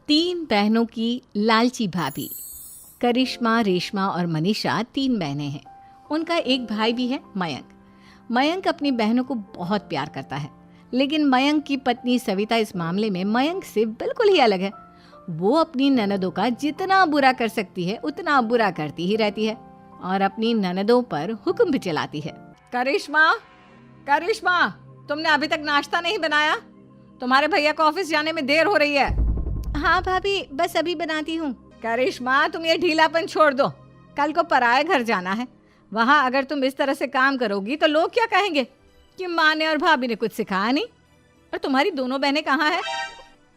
तीन बहनों की लालची भाभी। करिश्मा, रेशमा और मनीषा तीन बहनें हैं। उनका एक भाई भी है, मयंक। मयंक अपनी बहनों को बहुत प्यार करता है, लेकिन मयंक की पत्नी सविता इस मामले में मयंक से बिल्कुल ही अलग है। वो अपनी ननदों का जितना बुरा कर सकती है उतना बुरा करती ही रहती है और अपनी ननदों पर हुक्म भी चलाती है। करिश्मा, करिश्मा, तुमने अभी तक नाश्ता नहीं बनाया? तुम्हारे भैया को ऑफिस जाने में देर हो रही है। हाँ भाभी, बस अभी बनाती हूँ। करिश्मा, तुम ये ढीलापन छोड़ दो। कल को पराये घर जाना है। वहाँ अगर तुम इस तरह से काम करोगी तो लोग क्या कहेंगे कि माँ ने और भाभी ने कुछ सिखाया नहीं। और तुम्हारी दोनों बहनें कहाँ हैं?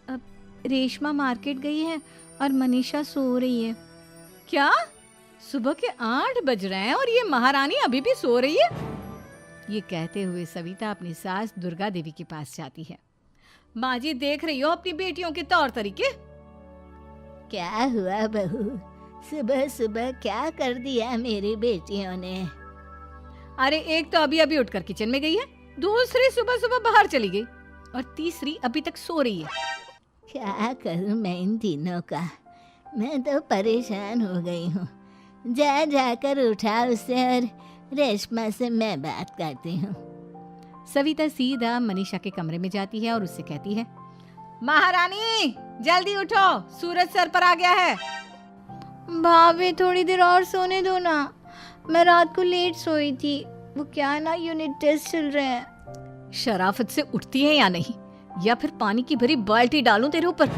अब रेशमा मार्केट गई है और मनीषा सो रही है। क्या? सुबह के 8 बज रहे हैं और ये महारानी अभी भी सो रही है? ये कहते हुए सविता अपनी सास दुर्गा देवी के पास जाती है। माँ जी, देख रही हो अपनी बेटियों के तौर तरीके? क्या हुआ बहू, सुबह सुबह क्या कर दिया मेरी बेटियों ने? अरे एक तो अभी अभी उठकर किचन में गई है, दूसरी सुबह सुबह बाहर चली गई और तीसरी अभी तक सो रही है। क्या करूं मैं इन तीनों का? मैं तो परेशान हो गई हूँ। जा जाकर उठा उसे और रेशमा से मैं बात करती हूँ। सविता सीधा मनीषा के कमरे में जाती है और उससे कहती है, महारानी जल्दी उठो, सूरज सर पर आ गया है। भाभी थोड़ी देर और सोने दो ना, मैं रात को लेट सोई थी। वो क्या ना, यूनिट टेस्ट चल रहे हैं। शराफत से उठती है या नहीं, या फिर पानी की भरी बाल्टी डालूं तेरे ऊपर?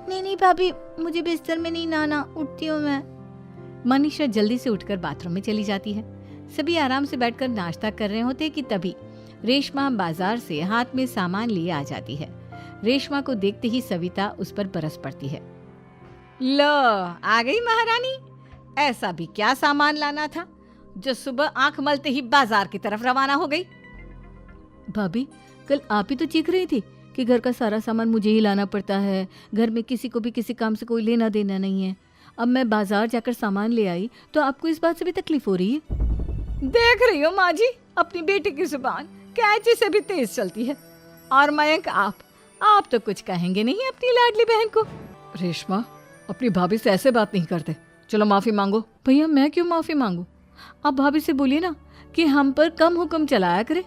नहीं नहीं भाभी, मुझे बिस्तर में नहीं लाना, उठती हूँ मैं। मनीषा जल्दी से उठकर बाथरूम में चली जाती है। सभी आराम से बैठकर नाश्ता कर रहे होते कि तभी रेशमा बाजार से हाथ में सामान लिए आ जाती है। रेशमा को देखते ही सविता उस पर बरस पड़ती है। लो, आ गई महारानी। ऐसा भी क्या सामान लाना था जो सुबह आंख मलते ही बाजार की तरफ रवाना हो गई? भाभी, कल आप ही तो चीख रही थी कि घर का सारा सामान मुझे ही लाना पड़ता है, घर में किसी को भी किसी काम से कोई लेना देना नहीं है। अब मैं बाजार जाकर सामान ले आई तो आपको इस बात से भी तकलीफ हो रही है? देख रही हो माँ जी, अपनी बेटी की जुबान कैंची से भी तेज चलती है। और मयंक, आप तो कुछ कहेंगे नहीं अपनी लाडली बहन को। रेशमा, अपनी भाभी से ऐसे बात नहीं करते। चलो माफी मांगो। भैया, मैं क्यों माफी मांगू? आप भाभी से बोलिए ना कि हम पर कम हुक्म चलाया करे।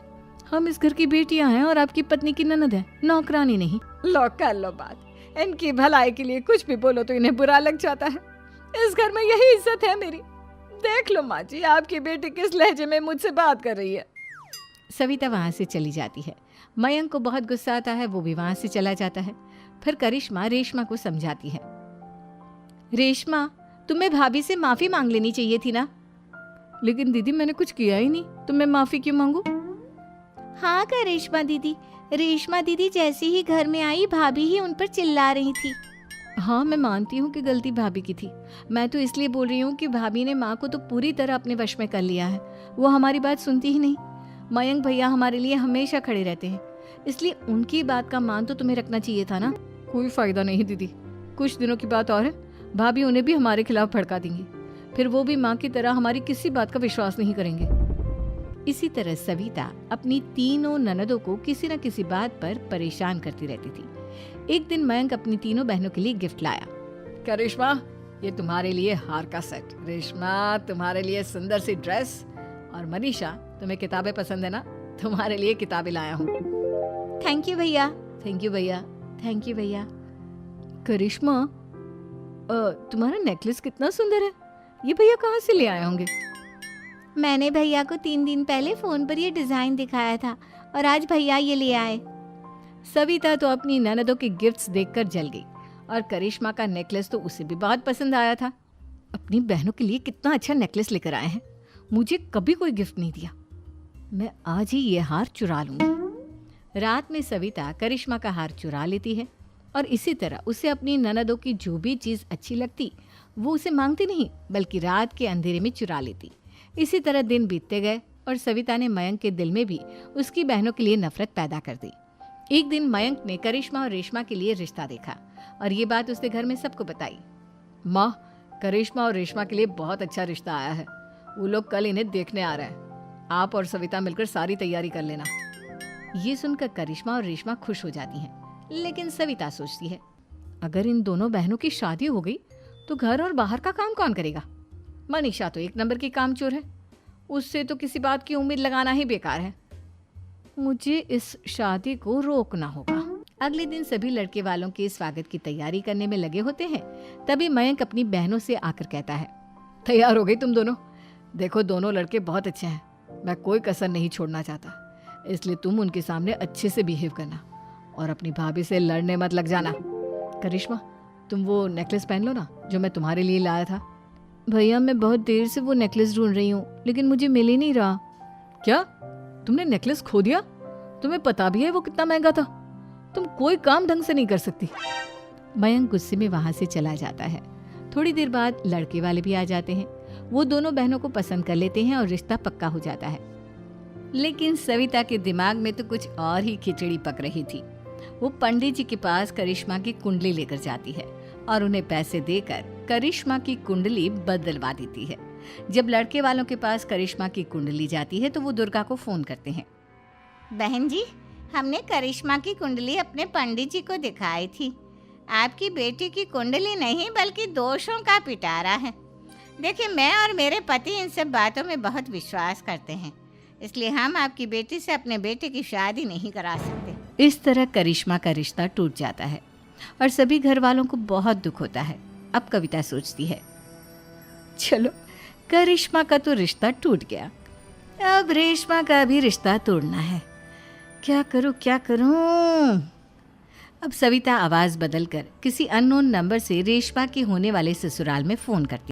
हम इस घर की बेटियां हैं और आपकी पत्नी की ननद है, नौकरानी नहीं। लो कर लो बात। इनकी भलाई के लिए कुछ भी बोलो तो इन्हें बुरा लग जाता है। इस घर में यही इज्जत है मेरी। देख लो माँ जी, आपकी बेटी किस लहजे में मुझसे बात कर रही है। सविता वहां से चली जाती है। मयंक को बहुत गुस्सा आता है, वो भी वहां से चला जाता है। फिर करिश्मा रेशमा को समझाती है, रेशमा, तुम्हें भाभी से माफी मांग लेनी चाहिए थी ना। लेकिन दीदी, मैंने कुछ किया ही नहीं, तो मैं माफी क्यों मांगू? हाँ करिश्मा दीदी, रेशमा दीदी जैसे ही घर में आई भाभी ही उन पर चिल्ला रही थी। हाँ, मैं मानती हूँ कि गलती भाभी की थी। मैं तो इसलिए बोल रही हूँ कि भाभी ने माँ को तो पूरी तरह अपने वश में कर लिया है। वो हमारी बात सुनती ही नहीं। मयंक भैया हमारे लिए हमेशा खड़े रहते हैं, इसलिए उनकी बात का मान तो तुम्हें रखना चाहिए था ना। कोई फायदा नहीं दीदी, कुछ दिनों की बात और है, भाभी उन्हें भी हमारे खिलाफ भड़का देंगी। फिर वो भी माँ की तरह हमारी किसी बात का विश्वास नहीं करेंगे। इसी तरह सविता अपनी तीनों ननदों को किसी न किसी बात पर परेशान करती रहती थी। एक दिन मयंक अपनी तीनों बहनों के लिए गिफ्ट लाया। करिश्मा, ये तुम्हारे लिए हार का सेट। रेशमा, तुम्हारे लिए सुंदर सी ड्रेस। और मनीषा, तुम्हें किताबें पसंद है ना, तुम्हारे लिए किताबें लाया हूँ। थैंक यू भैया। थैंक यू भैया। थैंक यू भैया। करिश्मा, तुम्हारा नेकलेस कितना सुंदर है। ये भैया कहाँ से ले आए होंगे? मैंने भैया को 3 दिन पहले फोन पर ये डिजाइन दिखाया था और आज भैया ये ले आए। सविता तो अपनी ननदों के गिफ्ट्स देखकर जल गई और करिश्मा का नेकलेस तो उसे भी बहुत पसंद आया था। अपनी बहनों के लिए कितना अच्छा नेकलेस लेकर आए हैं, मुझे कभी कोई गिफ्ट नहीं दिया। मैं आज ही ये हार चुरा लूंगी। रात में सविता करिश्मा का हार चुरा लेती है और इसी तरह उसे अपनी ननदों की जो भी चीज़ अच्छी लगती वो उसे मांगती नहीं, बल्कि रात के अंधेरे में चुरा लेती। इसी तरह दिन बीतते गए और सविता ने मयंक के दिल में भी उसकी बहनों के लिए नफरत पैदा कर दी। एक दिन मयंक ने करिश्मा और रेशमा के लिए रिश्ता देखा और ये बात उसने घर में सबको बताई। माँ, करिश्मा और रेशमा के लिए बहुत अच्छा रिश्ता आया है। वो लोग कल इन्हें देखने आ रहे हैं। आप और सविता मिलकर सारी तैयारी कर लेना। ये सुनकर करिश्मा और रेशमा खुश हो जाती हैं, लेकिन सविता सोचती है, अगर इन दोनों बहनों की शादी हो गई तो घर और बाहर का काम कौन करेगा? मनीषा तो एक नंबर की कामचोर है, उससे तो किसी बात की उम्मीद लगाना ही बेकार है। मुझे इस शादी को रोकना होगा। अगले दिन सभी लड़के वालों के स्वागत की तैयारी करने में लगे होते हैं। तभी मयंक अपनी बहनों से आकर कहता है, तैयार हो गई तुम दोनों? देखो दोनों लड़के बहुत अच्छे हैं, मैं कोई कसर नहीं छोड़ना चाहता, इसलिए तुम उनके सामने अच्छे से बिहेव करना और अपनी भाभी से लड़ने मत लग जाना। करिश्मा, तुम वो नेकलेस पहन लो ना जो मैं तुम्हारे लिए लाया था। भैया मैं बहुत देर से वो नेकलेस ढूंढ रही हूँ, लेकिन मुझे मिल ही नहीं रहा। क्या तुमने नेकलेस खो दिया? तुम्हें पता भी है वो कितना महंगा था? तुम कोई काम ढंग से नहीं कर सकती। मयंक गुस्से में वहां से चला जाता है। थोड़ी देर बाद लड़के वाले भी आ जाते हैं। वो दोनों बहनों को पसंद कर लेते हैं और रिश्ता पक्का हो जाता है। लेकिन सविता के दिमाग में तो कुछ और ही खिचड़ी पक रही थी। वो पंडित जी के पास करिश्मा की कुंडली लेकर जाती है और उन्हें पैसे देकर करिश्मा की कुंडली बदलवा देती है। जब लड़के वालों के पास करिश्मा की कुंडली जाती है तो वो दुर्गा को फोन करते हैं। बहन जी, हमने करिश्मा की कुंडली अपने पंडित जी को दिखाई थी। आपकी बेटी की कुंडली नहीं बल्कि दोषों का पिटारा है। देखिए, मैं और मेरे पति इन सब बातों में बहुत विश्वास करते हैं, इसलिए हम आपकी बेटी से अपने बेटे की शादी नहीं करा सकते। इस तरह करिश्मा का रिश्ता टूट जाता है और सभी घर वालों को बहुत दुख होता है। अब कविता सोचती है, चलो करिश्मा का तो रिश्ता टूट गया, अब रेशमा का भी रिश्ता तोड़ना है। क्या करूं? अब सविता आवाज बदलकर किसी अननोन नंबर से रेशमा के होने वाले ससुराल में फोन करती